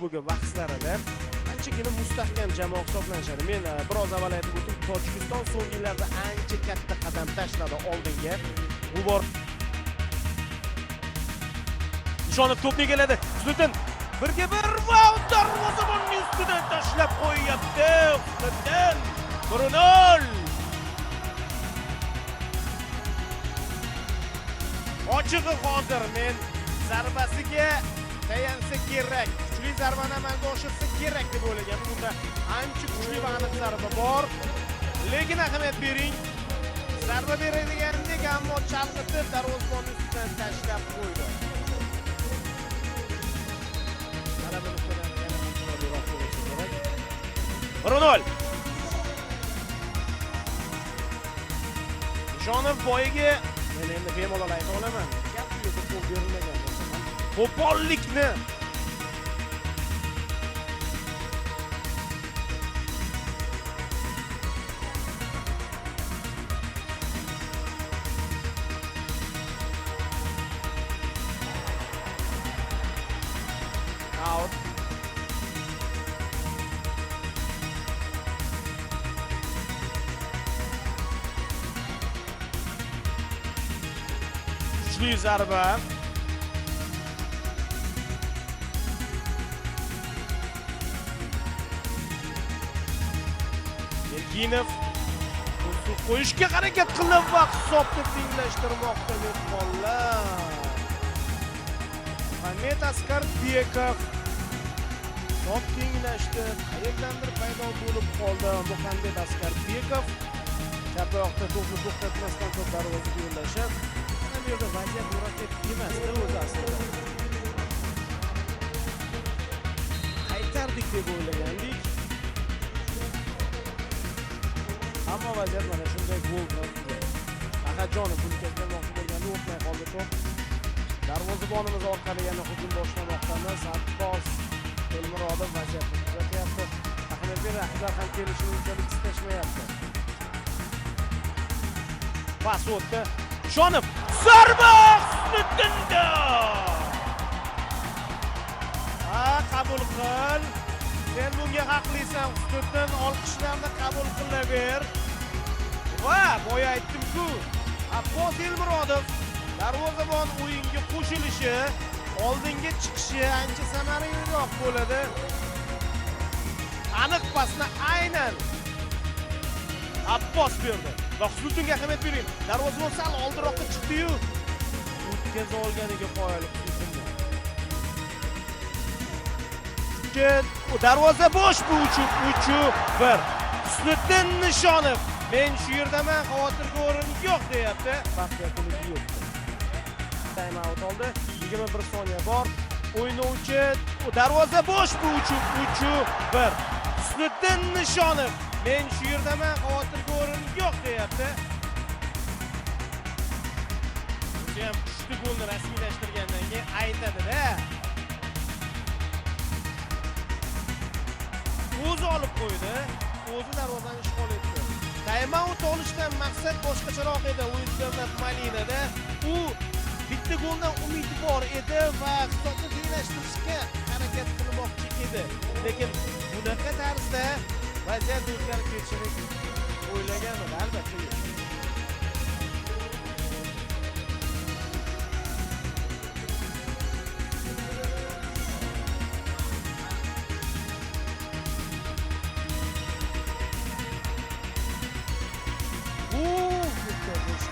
Bugun bahslarida anchagina mustahkam jamoa hisoblanishadi. Men biroz avval aytib o'tdim, Tojikiston so'nggi yillarda ancha katta qadam tashladi oldinga. Bu bor Nishonov to'pni keladi. Husniddin 1-1 va darvozabonning ustidan tashlab qo'yyapti. Husniddin 1-0. Ochig'i hozir men zarbasiga tayansa kerak, kuchli zarbani amalga oshirsa kerak deb o'ylaganman. Bunda ancha kuchli va aniq zarba bor. Lekin ahamiyat bering. Zarba beradigandek, ammo chalg'itib darvozabonning ustidan tashlab qo'ydi. Mana buni ko'rib yana chiroyliroq bo'lishi kerak. 1-0. Nishonov boyiga men endi bemalol ayta olaman. Gap yo'q, qo'l berilmagan. Qo'pollikni out. Kuchli zarba. Yelginov qo'yishga harakat qilib va hisobni tenglashtirmoqda mehmonlar. Muhammad Askarbekov hisob tenglashdi. Qayerdandir paydo bo'lib qoldi Muhammad Askarbekov. Chap oyoqda to'pni to'xtatmasdan to'p darvozaga yo'llashib, mana bu yerda vaziyat murakkab emasdi o'zi aslida. Qaytardik deb o'ylagandik. Ammo vaziyat mana shunday gol bilan tugadi. Ahadjonov bunga kelmoqchi bo'lganda o'tmay qoldi to'p. Darvozabonimiz orqali yana hujum boshlamoqdamiz. Abbos Elmurodov vaziyatni kuzatyapti. Ahmedbek rahbar ham kelishini unchalik istashmayapti. Pas o'tdi. Nishonov zarba Husniddinda. Qabul qil. Sen bunga haqlisan Husniddin, olqishlarni qabul qilaver. Va boya aytdim-ku, Abbos Elmurodov darvozabon o'yinga qo'shilishi, oldinga chiqishi ancha samaraliroq bo'ladi. Aniq pasni aynan Abbos berdi. Va Husniddinga ahamiyat bering. Darvozabon sal oldiroqqa chiqdi-yu, o'tkaza olganiga qoyil Husniddin. Darvoza bo'sh, bu 3-1. Husniddin Nishonov. Men shu yerdaman, xavotirga o'rin yo'q deyapti. Vaqtiyatimiz yo'q. Time out oldi. 21 soniya bor. O'ynovchi darvoza bo'sh, bu 3-1. Husniddin Nishonov. Men shu yerdaman, xavotirga o'rin yo'q deyapti. O'zi ham kuchli golni rasmiylashtirgandan keyin aytadi-da. O'zi olib qo'ydi, o'zi darvozani ishg'ol etdi. Time out olishdan maqsad boshqacharoq edi O'zbekiston Malinada. U bitta goldan umidi bor edi va hisobni tenglashtirishga harakat qilmoqchi edi. Lekin bunaqa tarzda vaziyat o'zgarib ketishini o'ylagan edi, albatta.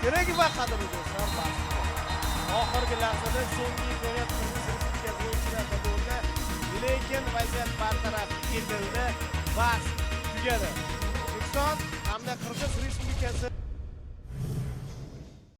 Kerak va qadrli do'stlar, oxirgi lahzada so'nggi imkoniyat Qirg'iz Respublikasi o'yinchilarida bo'ldi. Lekin vaziyat bartaraf etildi. Bahs tugadi. O'zbekiston hamda Qirg'iz Respublikasi